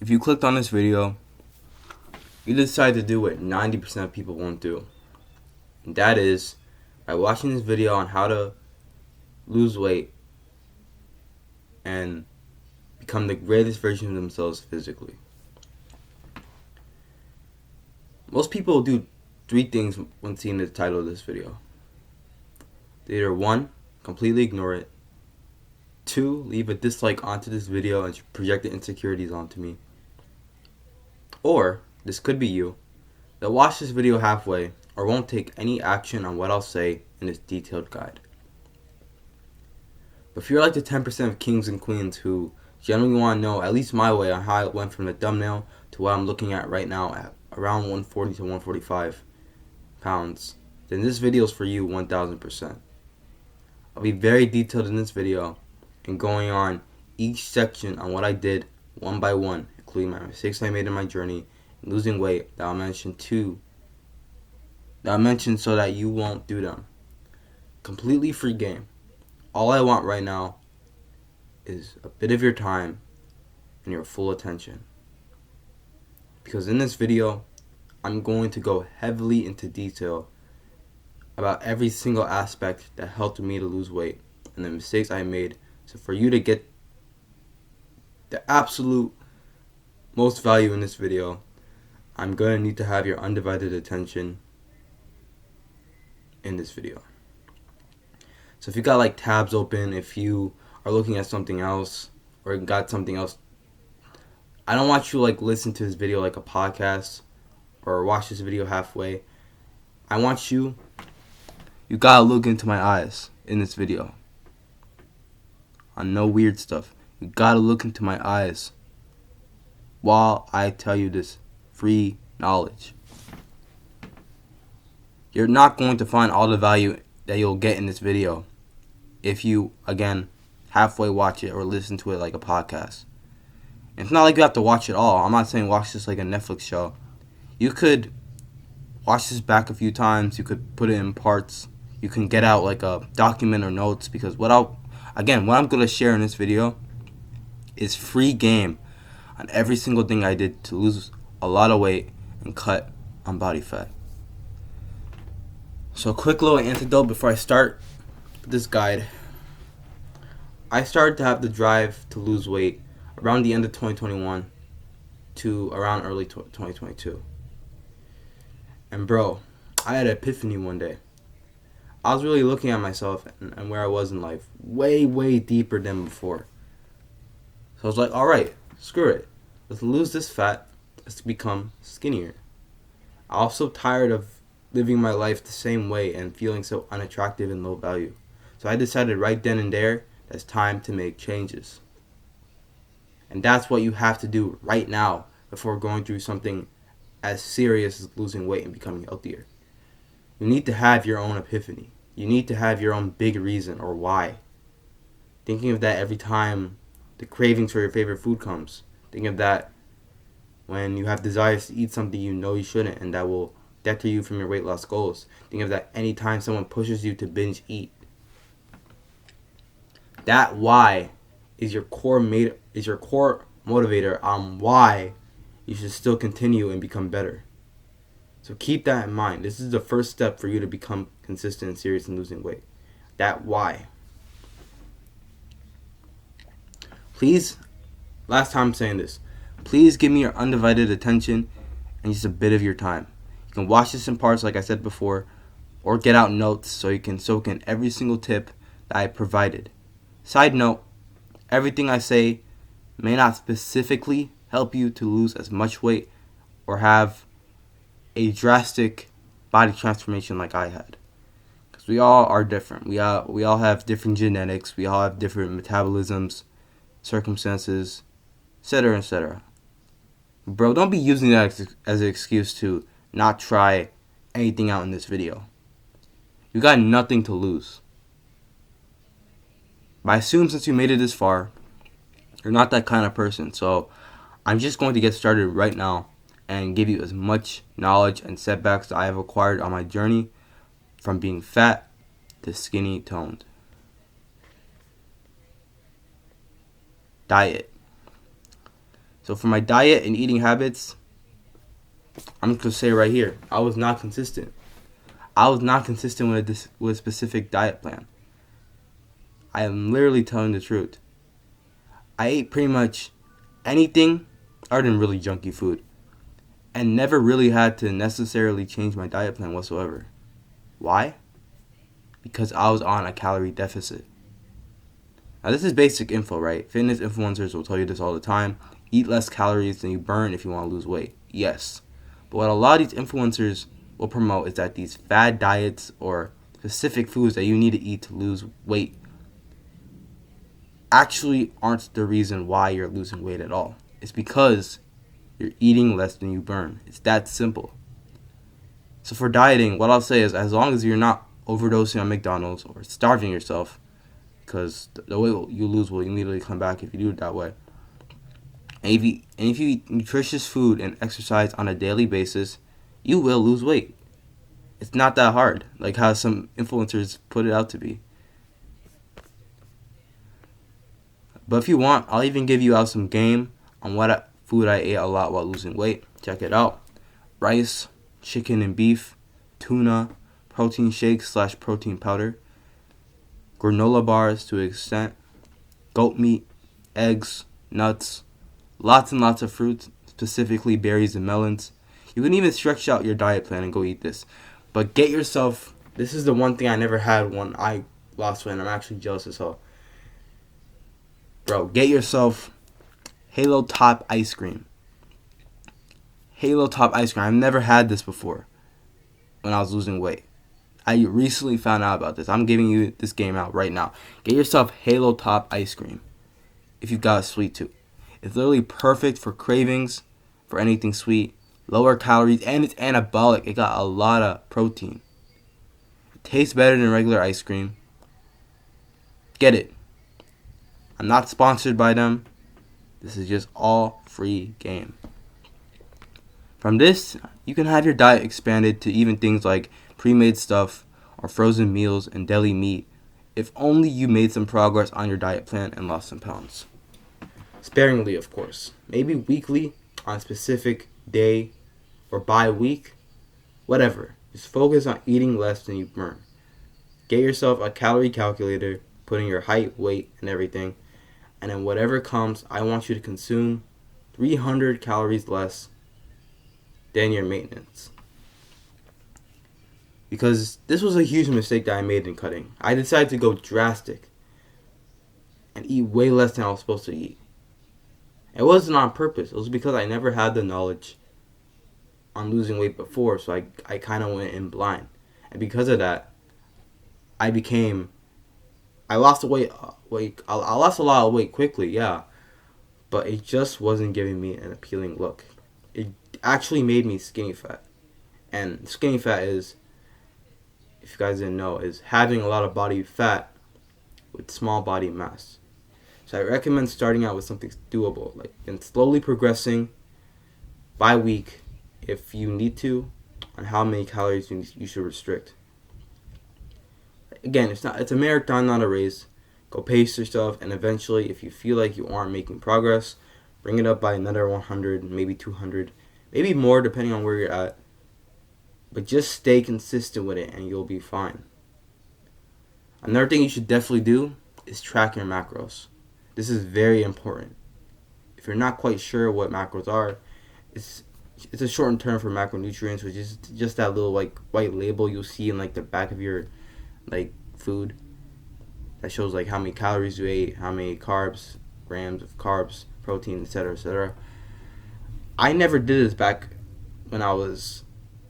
If you clicked on this video, you decide to do what 90% of people won't do. And that is, by watching this video on how to lose weight and become the greatest version of themselves physically. Most people do three things when seeing the title of this video. They either 1, completely ignore it. 2, leave a dislike onto this video and project the insecurities onto me. Or, this could be you, that watch this video halfway or won't take any action on what I'll say in this detailed guide. But if you're like the 10% of kings and queens who generally want to know at least my way on how I went from the thumbnail to what I'm looking at right now at around 140 to 145 pounds, then this video is for you 1000%. I'll be very detailed in this video and going on each section on what I did one by one, including my mistakes I made in my journey and losing weight that I'll mention so that you won't do them. Completely free game. All I want right now is a bit of your time and your full attention. Because in this video, I'm going to go heavily into detail about every single aspect that helped me to lose weight and the mistakes I made. So for you to get the absolute most value in this video, I'm going to need to have your undivided attention in this video. So if you got like tabs open, if you are looking at something else or got something else, I don't want you to like listen to this video like a podcast or watch this video halfway. I want you gotta look into my eyes in this video. On no weird stuff. You gotta look into my eyes while I tell you this free knowledge. You're not going to find all the value that you'll get in this video if you, again, halfway watch it or listen to it like a podcast. It's not like you have to watch it all. I'm not saying watch this like a Netflix show. You could watch this back a few times. You could put it in parts. You can get out like a document or notes, because what I'm going to share in this video is free game on every single thing I did to lose a lot of weight and cut on body fat. So a quick little antidote before I start this guide. I started to have the drive to lose weight around the end of 2021 to around early 2022. And bro, I had an epiphany one day. I was really looking at myself and where I was in life way, way deeper than before. So I was like, alright, screw it. Let's lose this fat. Let's become skinnier. I was so tired of living my life the same way and feeling so unattractive and low value. So I decided right then and there that it's time to make changes. And that's what you have to do right now before going through something as serious as losing weight and becoming healthier. You need to have your own epiphany. You need to have your own big reason or why. Thinking of that every time the cravings for your favorite food comes. Think of that when you have desires to eat something you know you shouldn't and that will deter you from your weight loss goals. Think of that anytime someone pushes you to binge eat. That why is your core motivator on why you should still continue and become better. So keep that in mind. This is the first step for you to become consistent and serious in losing weight. That why. Please, last time I'm saying this, please give me your undivided attention and just a bit of your time. You can watch this in parts like I said before, or get out notes so you can soak in every single tip that I provided. Side note, everything I say may not specifically help you to lose as much weight or have a drastic body transformation like I had. Because we all are different. We all have different genetics. We all have different metabolisms, circumstances, etc., etc. Bro, don't be using that as an excuse to not try anything out in this video. You got nothing to lose. But I assume since you made it this far, you're not that kind of person. So I'm just going to get started right now and give you as much knowledge and setbacks that I have acquired on my journey from being fat to skinny toned. Diet. So for my diet and eating habits, I'm just going to say right here, I was not consistent. I was not consistent with a specific diet plan. I am literally telling the truth. I ate pretty much anything other than really junky food and never really had to necessarily change my diet plan whatsoever. Why? Because I was on a calorie deficit. Now this is basic info, right? Fitness influencers will tell you this all the time. Eat less calories than you burn if you want to lose weight. Yes. But what a lot of these influencers will promote is that these fad diets or specific foods that you need to eat to lose weight actually aren't the reason why you're losing weight at all. It's because you're eating less than you burn. It's that simple. So for dieting, what I'll say is as long as you're not overdosing on McDonald's or starving yourself, because the way you lose will immediately come back if you do it that way. And if you eat nutritious food and exercise on a daily basis, you will lose weight. It's not that hard, like how some influencers put it out to be. But if you want, I'll even give you out some game on what food I ate a lot while losing weight. Check it out. Rice, chicken and beef, tuna, protein shakes / protein powder, granola bars to an extent, goat meat, eggs, nuts, lots and lots of fruits, specifically berries and melons. You can even stretch out your diet plan and go eat this. But get yourself, this is the one thing I never had when I lost weight, and I'm actually jealous as hell. Bro, get yourself Halo Top ice cream. Halo Top ice cream. I've never had this before when I was losing weight. I recently found out about this. I'm giving you this game out right now. Get yourself Halo Top ice cream if you've got a sweet tooth. It's literally perfect for cravings, for anything sweet, lower calories, and it's anabolic. It got a lot of protein. It tastes better than regular ice cream. Get it. I'm not sponsored by them. This is just all free game. From this, you can have your diet expanded to even things like pre-made stuff or frozen meals and deli meat if only you made some progress on your diet plan and lost some pounds. Sparingly, of course. Maybe weekly on a specific day or by week. Whatever. Just focus on eating less than you burn. Get yourself a calorie calculator, put in your height, weight, and everything. And then whatever comes, I want you to consume 300 calories less than your maintenance. Because this was a huge mistake that I made in cutting. I decided to go drastic and eat way less than I was supposed to eat. It wasn't on purpose. It was because I never had the knowledge on losing weight before, so I kind of went in blind. And because of that, I lost weight. I lost a lot of weight quickly, yeah, but it just wasn't giving me an appealing look. It actually made me skinny fat, and skinny fat is, if you guys didn't know, is having a lot of body fat with small body mass. So I recommend starting out with something doable, like and slowly progressing by week, if you need to, on how many calories you should restrict. Again, it's a marathon, not a race. Go pace yourself, and eventually, if you feel like you aren't making progress, bring it up by another 100, maybe 200, maybe more depending on where you're at. But just stay consistent with it, and you'll be fine. Another thing you should definitely do is track your macros. This is very important. If you're not quite sure what macros are, it's a shortened term for macronutrients, which is just that little like white label you'll see in like the back of your like food that shows like how many calories you ate, how many carbs, grams of carbs, protein, etc., etc. I never did this back when I was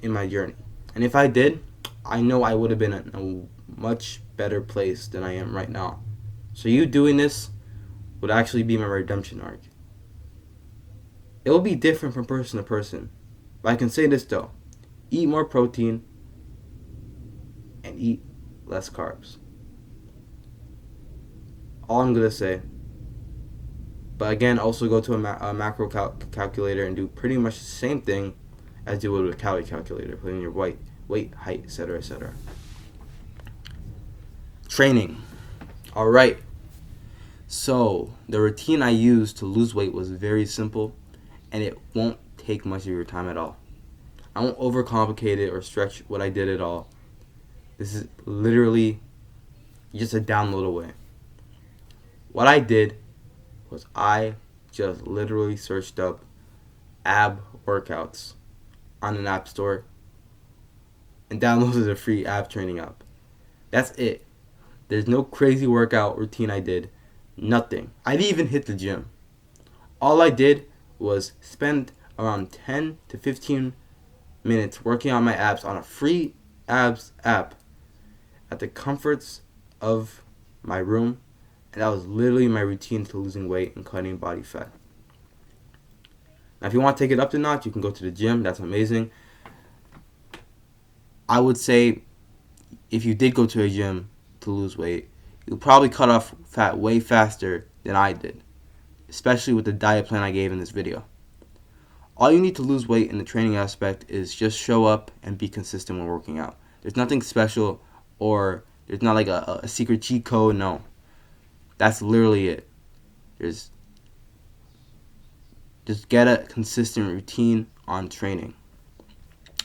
in my journey, and if I did, I know I would have been in a much better place than I am right now. So you doing this would actually be my redemption arc. It will be different from person to person, but I can say this though: eat more protein and eat less carbs. All I'm going to say. But again, also go to a macro calculator and do pretty much the same thing as you would with a calorie calculator. Put in your weight, height, etc., etc. Training. Alright. So, the routine I used to lose weight was very simple. and it won't take much of your time at all. I won't overcomplicate it or stretch what I did at all. This is literally just a download away. What I did was I just literally searched up ab workouts on an app store and downloaded a free ab training app. That's it. There's no crazy workout routine I did. Nothing. I didn't even hit the gym. All I did was spend around 10 to 15 minutes working on my abs on a free abs app at the comforts of my room, and that was literally my routine to losing weight and cutting body fat. Now, if you want to take it up a notch, you can go to the gym. That's amazing. I would say if you did go to a gym to lose weight, you'll probably cut off fat way faster than I did, especially with the diet plan I gave in this video. All you need to lose weight in the training aspect is just show up and be consistent when working out. There's nothing special, or there's not like a secret cheat code. No. That's literally it. Just get a consistent routine on training.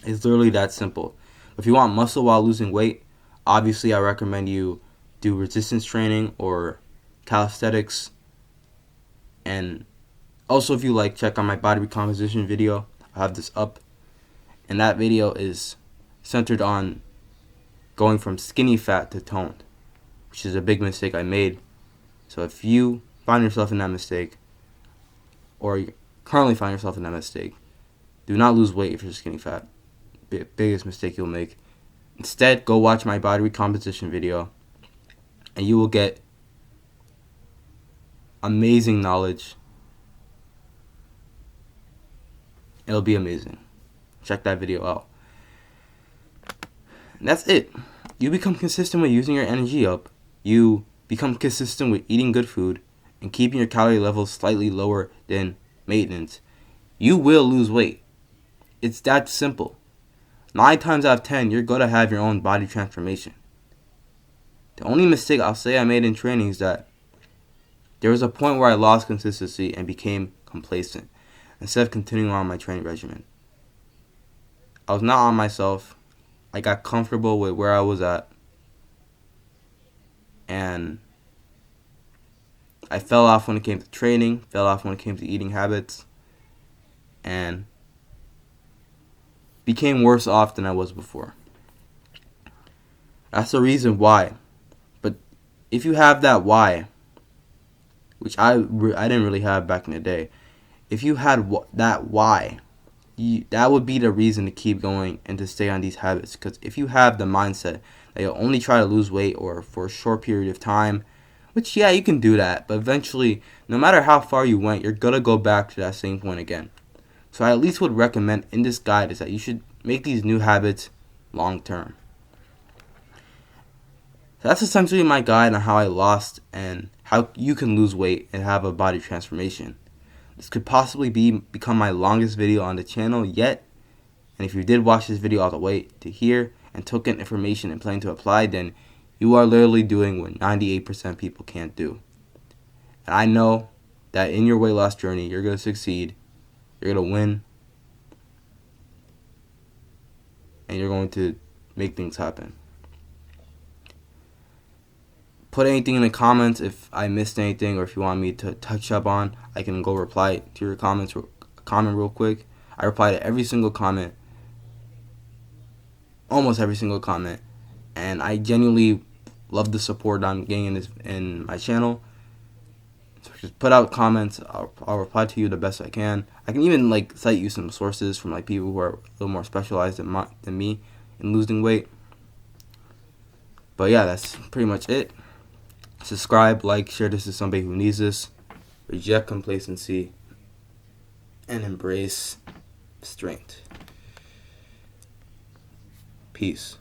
It's literally that simple. If you want muscle while losing weight, obviously I recommend you do resistance training or calisthenics. And also, if you like, check out my body recomposition video. I have this up. And that video is centered on going from skinny fat to toned, which is a big mistake I made. So if you find yourself in that mistake, or you currently find yourself in that mistake, do not lose weight if you're skinny fat. Biggest mistake you'll make. Instead, go watch my body recomposition video, and you will get amazing knowledge. It'll be amazing. Check that video out. And that's it. You become consistent with using your energy up. You become consistent with eating good food and keeping your calorie levels slightly lower than maintenance. You will lose weight. It's that simple. 9 times out of 10, you're going to have your own body transformation. The only mistake I'll say I made in training is that there was a point where I lost consistency and became complacent instead of continuing on my training regimen. I was not on myself. I got comfortable with where I was at. And I fell off when it came to training, fell off when it came to eating habits, and became worse off than I was before. That's the reason why. But if you have that why, which I didn't really have back in the day, if you had that why, that would be the reason to keep going and to stay on these habits. Because if you have the mindset that you'll only try to lose weight or for a short period of time, which, yeah, you can do that, but eventually, no matter how far you went, you're going to go back to that same point again. So I at least would recommend in this guide is that you should make these new habits long term. So that's essentially my guide on how I lost and how you can lose weight and have a body transformation. This could possibly become my longest video on the channel yet. And if you did watch this video all the way to here and took in information and plan to apply, then you are literally doing what 98% people can't do. And I know that in your weight loss journey, you're going to succeed. You're going to win. And you're going to make things happen. Put anything in the comments if I missed anything or if you want me to touch up on. I can go reply to your comment real quick. I reply to every single comment. Almost every single comment. And I genuinely love the support I'm getting in my channel. So just put out comments. I'll reply to you the best I can. I can even cite you some sources from people who are a little more specialized than me in losing weight. But yeah, that's pretty much it. Subscribe, like, share this with somebody who needs this. Reject complacency and embrace strength. Peace.